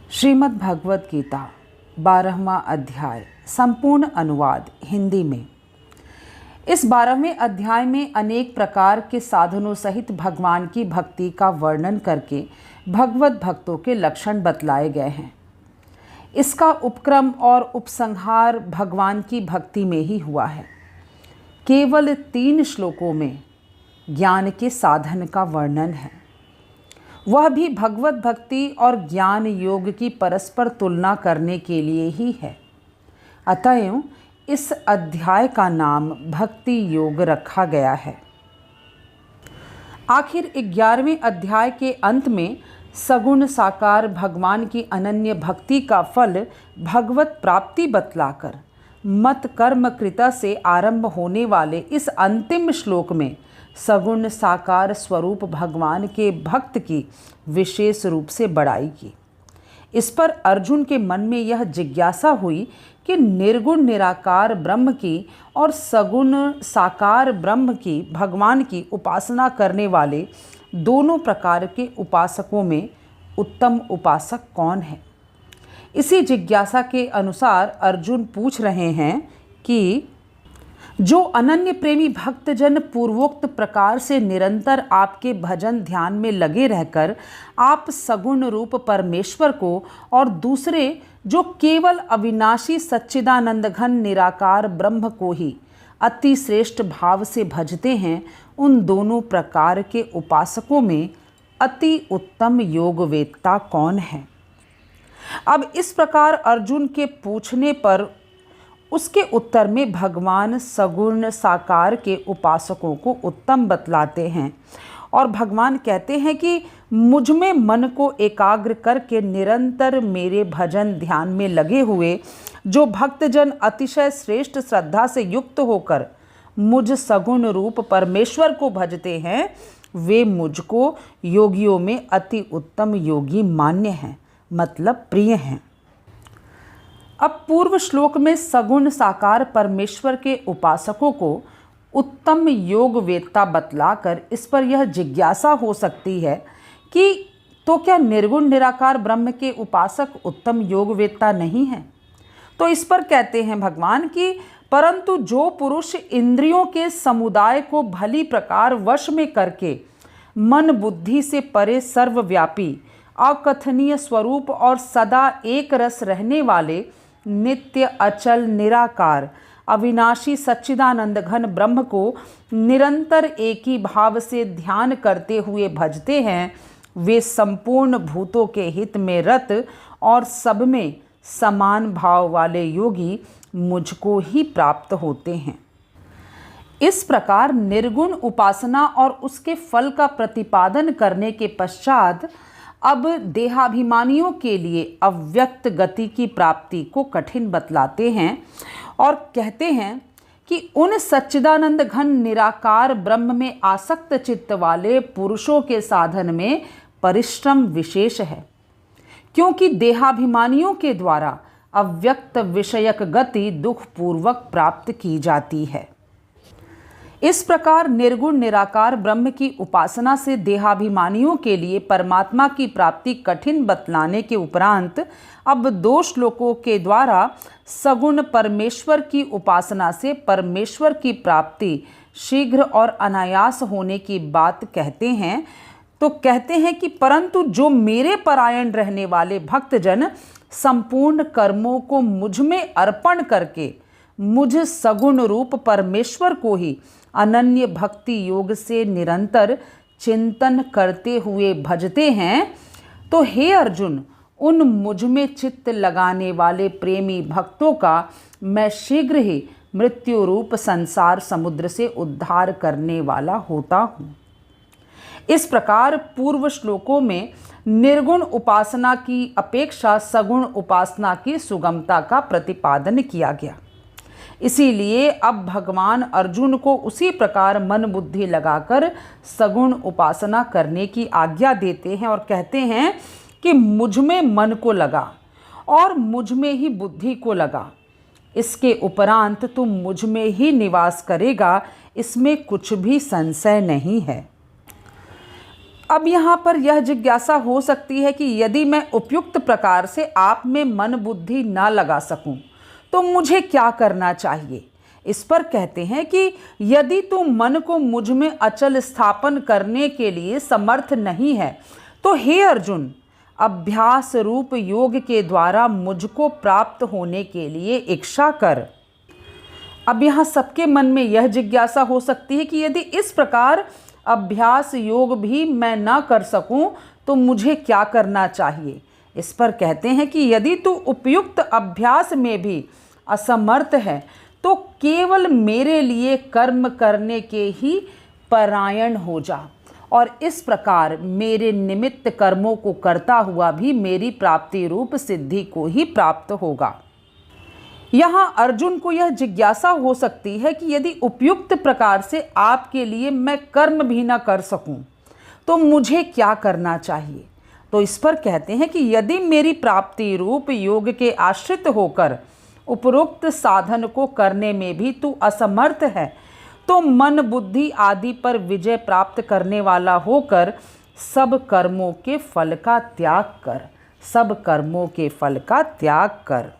श्रीमद् भगवत गीता 12वां अध्याय संपूर्ण अनुवाद हिंदी में। इस 12वें अध्याय में अनेक प्रकार के साधनों सहित भगवान की भक्ति का वर्णन करके भगवत भक्तों के लक्षण बतलाए गए हैं। इसका उपक्रम और उपसंहार भगवान की भक्ति में ही हुआ है। केवल 3 श्लोकों में ज्ञान के साधन का वर्णन है, वह भी भगवत भक्ति और ज्ञान योग की परस्पर तुलना करने के लिए ही है। अतएव इस अध्याय का नाम भक्ति योग रखा गया है। आखिर 11वें अध्याय के अंत में सगुण साकार भगवान की अनन्य भक्ति का फल भगवत प्राप्ति बतलाकर मत कर्म कृता से आरंभ होने वाले इस अंतिम श्लोक में सगुण साकार स्वरूप भगवान के भक्त की विशेष रूप से बड़ाई की। इस पर अर्जुन के मन में यह जिज्ञासा हुई कि निर्गुण निराकार ब्रह्म की और सगुण साकार ब्रह्म की भगवान की उपासना करने वाले दोनों प्रकार के उपासकों में उत्तम उपासक कौन है। इसी जिज्ञासा के अनुसार अर्जुन पूछ रहे हैं कि जो अनन्य प्रेमी भक्तजन पूर्वोक्त प्रकार से निरंतर आपके भजन ध्यान में लगे रहकर आप सगुण रूप परमेश्वर को और दूसरे जो केवल अविनाशी सच्चिदानंद घन निराकार ब्रह्म को ही अति श्रेष्ठ भाव से भजते हैं, उन दोनों प्रकार के उपासकों में अति उत्तम योगवेत्ता कौन है। अब इस प्रकार अर्जुन के पूछने पर उसके उत्तर में भगवान सगुण साकार के उपासकों को उत्तम बतलाते हैं और भगवान कहते हैं कि मुझ में मन को एकाग्र करके निरंतर मेरे भजन ध्यान में लगे हुए जो भक्तजन अतिशय श्रेष्ठ श्रद्धा से युक्त होकर मुझ सगुण रूप परमेश्वर को भजते हैं, वे मुझको योगियों में अति उत्तम योगी मान्य हैं, मतलब प्रिय हैं। अब पूर्व श्लोक में सगुण साकार परमेश्वर के उपासकों को उत्तम योग वेत्ता बतलाकर इस पर यह जिज्ञासा हो सकती है कि तो क्या निर्गुण निराकार ब्रह्म के उपासक उत्तम योग वेत्ता नहीं हैं। तो इस पर कहते हैं भगवान कि परंतु जो पुरुष इंद्रियों के समुदाय को भली प्रकार वश में करके मन बुद्धि से परे सर्वव्यापी अकथनीय स्वरूप और सदा एक रस रहने वाले नित्य अचल निराकार अविनाशी सच्चिदानंद घन ब्रह्म को निरंतर एक ही भाव से ध्यान करते हुए भजते हैं, वे संपूर्ण भूतों के हित में रत और सब में समान भाव वाले योगी मुझको ही प्राप्त होते हैं। इस प्रकार निर्गुण उपासना और उसके फल का प्रतिपादन करने के पश्चात अब देहाभिमानियों के लिए अव्यक्त गति की प्राप्ति को कठिन बतलाते हैं और कहते हैं कि उन सच्चिदानंद घन निराकार ब्रह्म में आसक्त चित्त वाले पुरुषों के साधन में परिश्रम विशेष है, क्योंकि देहाभिमानियों के द्वारा अव्यक्त विषयक गति दुखपूर्वक प्राप्त की जाती है। इस प्रकार निर्गुण निराकार ब्रह्म की उपासना से देहाभिमानियों के लिए परमात्मा की प्राप्ति कठिन बतलाने के उपरांत अब 2 श्लोकों के द्वारा सगुण परमेश्वर की उपासना से परमेश्वर की प्राप्ति शीघ्र और अनायास होने की बात कहते हैं। तो कहते हैं कि परंतु जो मेरे परायण रहने वाले भक्तजन संपूर्ण कर्मों को मुझ में अर्पण करके मुझ सगुण रूप परमेश्वर को ही अनन्य भक्ति योग से निरंतर चिंतन करते हुए भजते हैं, तो हे अर्जुन, उन मुझ में चित्त लगाने वाले प्रेमी भक्तों का मैं शीघ्र ही मृत्यु रूप संसार समुद्र से उद्धार करने वाला होता हूँ। इस प्रकार पूर्व श्लोकों में निर्गुण उपासना की अपेक्षा सगुण उपासना की सुगमता का प्रतिपादन किया गया। इसीलिए अब भगवान अर्जुन को उसी प्रकार मन बुद्धि लगाकर सगुण उपासना करने की आज्ञा देते हैं और कहते हैं कि मुझ में मन को लगा और मुझ में ही बुद्धि को लगा, इसके उपरांत तू मुझ में ही निवास करेगा, इसमें कुछ भी संशय नहीं है। अब यहाँ पर यह जिज्ञासा हो सकती है कि यदि मैं उपयुक्त प्रकार से आप में मन बुद्धि ना लगा सकूं तो मुझे क्या करना चाहिए। इस पर कहते हैं कि यदि तू मन को मुझ में अचल स्थापन करने के लिए समर्थ नहीं है तो हे अर्जुन, अभ्यास रूप योग के द्वारा मुझको प्राप्त होने के लिए इच्छा कर। अब यहाँ सबके मन में यह जिज्ञासा हो सकती है कि यदि इस प्रकार अभ्यास योग भी मैं ना कर सकूं तो मुझे क्या करना चाहिए। इस पर कहते हैं कि यदि तू उपयुक्त अभ्यास में भी असमर्थ है तो केवल मेरे लिए कर्म करने के ही परायण हो जा और इस प्रकार मेरे निमित्त कर्मों को करता हुआ भी मेरी प्राप्ति रूप सिद्धि को ही प्राप्त होगा। यहाँ अर्जुन को यह जिज्ञासा हो सकती है कि यदि उपयुक्त प्रकार से आपके लिए मैं कर्म भी न कर सकूं तो मुझे क्या करना चाहिए। तो इस पर कहते हैं कि यदि मेरी प्राप्ति रूप योग के आश्रित होकर उपरोक्त साधन को करने में भी तू असमर्थ है तो मन बुद्धि आदि पर विजय प्राप्त करने वाला होकर सब कर्मों के फल का त्याग कर, सब कर्मों के फल का त्याग कर।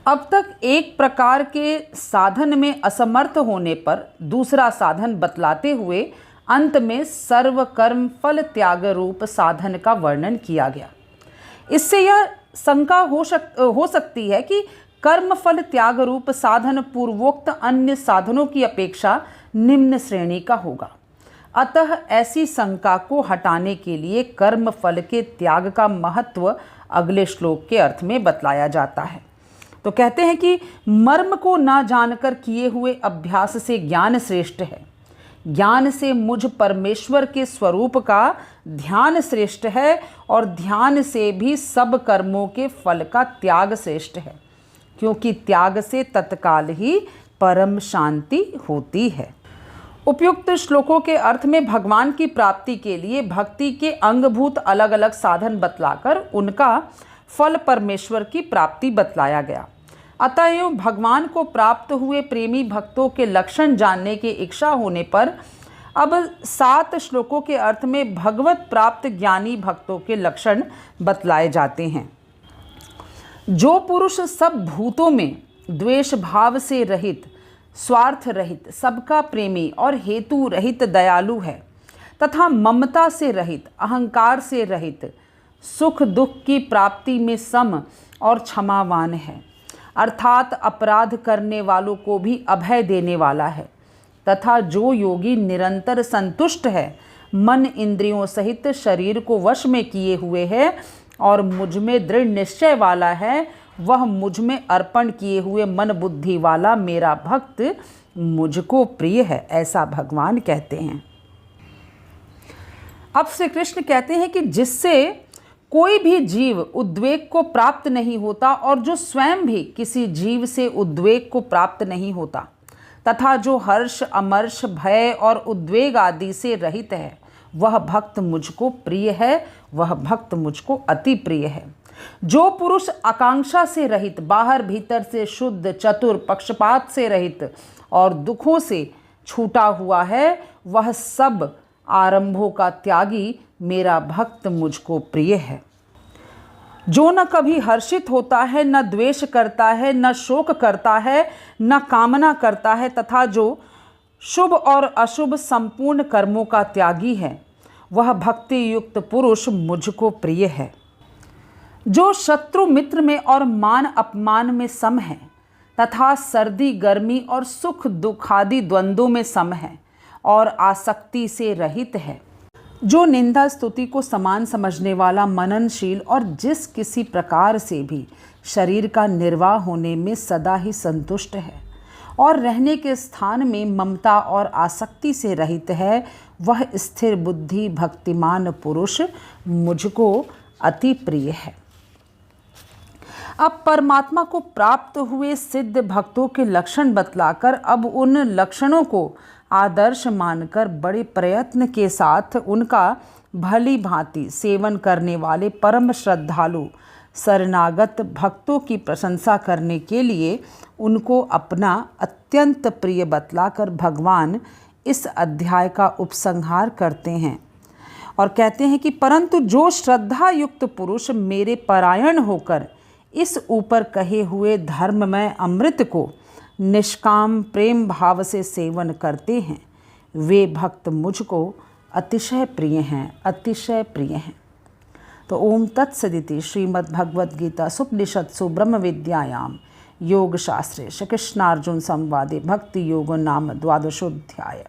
अब तक एक प्रकार के साधन में असमर्थ होने पर दूसरा साधन बतलाते हुए अंत में सर्व कर्म फल त्याग रूप साधन का वर्णन किया गया। इससे यह शंका हो सकती है कि कर्म फल त्याग रूप साधन पूर्वोक्त अन्य साधनों की अपेक्षा निम्न श्रेणी का होगा। अतः ऐसी शंका को हटाने के लिए कर्म फल के त्याग का महत्व अगले श्लोक के अर्थ में बतलाया जाता है। तो कहते हैं कि मर्म को ना जानकर किए हुए अभ्यास से ज्ञान श्रेष्ठ है, ज्ञान से मुझ परमेश्वर के स्वरूप का ध्यान श्रेष्ठ है और ध्यान से भी सब कर्मों के फल का त्याग श्रेष्ठ है, क्योंकि त्याग से तत्काल ही परम शांति होती है। उपयुक्त श्लोकों के अर्थ में भगवान की प्राप्ति के लिए भक्ति के अंगभूत अलग अलग साधन बतलाकर उनका फल परमेश्वर की प्राप्ति बतलाया गया। अतएव भगवान को प्राप्त हुए प्रेमी भक्तों के लक्षण जानने की इच्छा होने पर अब 7 श्लोकों के अर्थ में भगवत प्राप्त ज्ञानी भक्तों के लक्षण बतलाए जाते हैं। जो पुरुष सब भूतों में द्वेष भाव से रहित, स्वार्थ रहित, सबका प्रेमी और हेतु रहित दयालु है तथा ममता से रहित, अहंकार से रहित, सुख दुख की प्राप्ति में सम और क्षमावान है, अर्थात अपराध करने वालों को भी अभय देने वाला है, तथा जो योगी निरंतर संतुष्ट है, मन इंद्रियों सहित शरीर को वश में किए हुए है और मुझ में दृढ़ निश्चय वाला है, वह मुझ में अर्पण किए हुए मन बुद्धि वाला मेरा भक्त मुझको प्रिय है, ऐसा भगवान कहते हैं। अब श्री कृष्ण कहते हैं कि जिससे कोई भी जीव उद्वेग को प्राप्त नहीं होता और जो स्वयं भी किसी जीव से उद्वेग को प्राप्त नहीं होता तथा जो हर्ष, अमर्ष, भय और उद्वेग आदि से रहित है, वह भक्त मुझको प्रिय है, वह भक्त मुझको अति प्रिय है। जो पुरुष आकांक्षा से रहित, बाहर भीतर से शुद्ध, चतुर, पक्षपात से रहित और दुखों से छूटा हुआ है, वह सब आरंभों का त्यागी मेरा भक्त मुझको प्रिय है। जो न कभी हर्षित होता है, न द्वेष करता है, न शोक करता है, न कामना करता है तथा जो शुभ और अशुभ संपूर्ण कर्मों का त्यागी है, वह भक्ति युक्त पुरुष मुझको प्रिय है। जो शत्रु मित्र में और मान अपमान में सम है तथा सर्दी गर्मी और सुख दुख आदि द्वंद्वों में सम है और आसक्ति से रहित है, जो निंदा स्तुति को समान समझने वाला, मननशील और जिस किसी प्रकार से भी शरीर का निर्वाह होने में सदा ही संतुष्ट है और रहने के स्थान में ममता और आसक्ति से रहित है, वह स्थिर बुद्धि भक्तिमान पुरुष मुझको अति प्रिय है। अब परमात्मा को प्राप्त हुए सिद्ध भक्तों के लक्षण बतलाकर अब उन लक्षणों को आदर्श मानकर बड़े प्रयत्न के साथ उनका भली भांति सेवन करने वाले परम श्रद्धालु शरणागत भक्तों की प्रशंसा करने के लिए उनको अपना अत्यंत प्रिय बतलाकर भगवान इस अध्याय का उपसंहार करते हैं। और कहते हैं कि परंतु जो श्रद्धा युक्त पुरुष मेरे परायण होकर इस ऊपर कहे हुए धर्ममय अमृत को निष्काम प्रेम भाव से सेवन करते हैं, वे भक्त मुझको अतिशय प्रिय हैं, अतिशय प्रिय हैं। तो ओम तत्सदिति श्रीमद्भगवद्गीता सुपनिषत्सु ब्रह्म विद्यायां योग शास्त्रे श्री कृष्णार्जुन संवादे भक्ति योग नाम द्वादशोऽध्याय।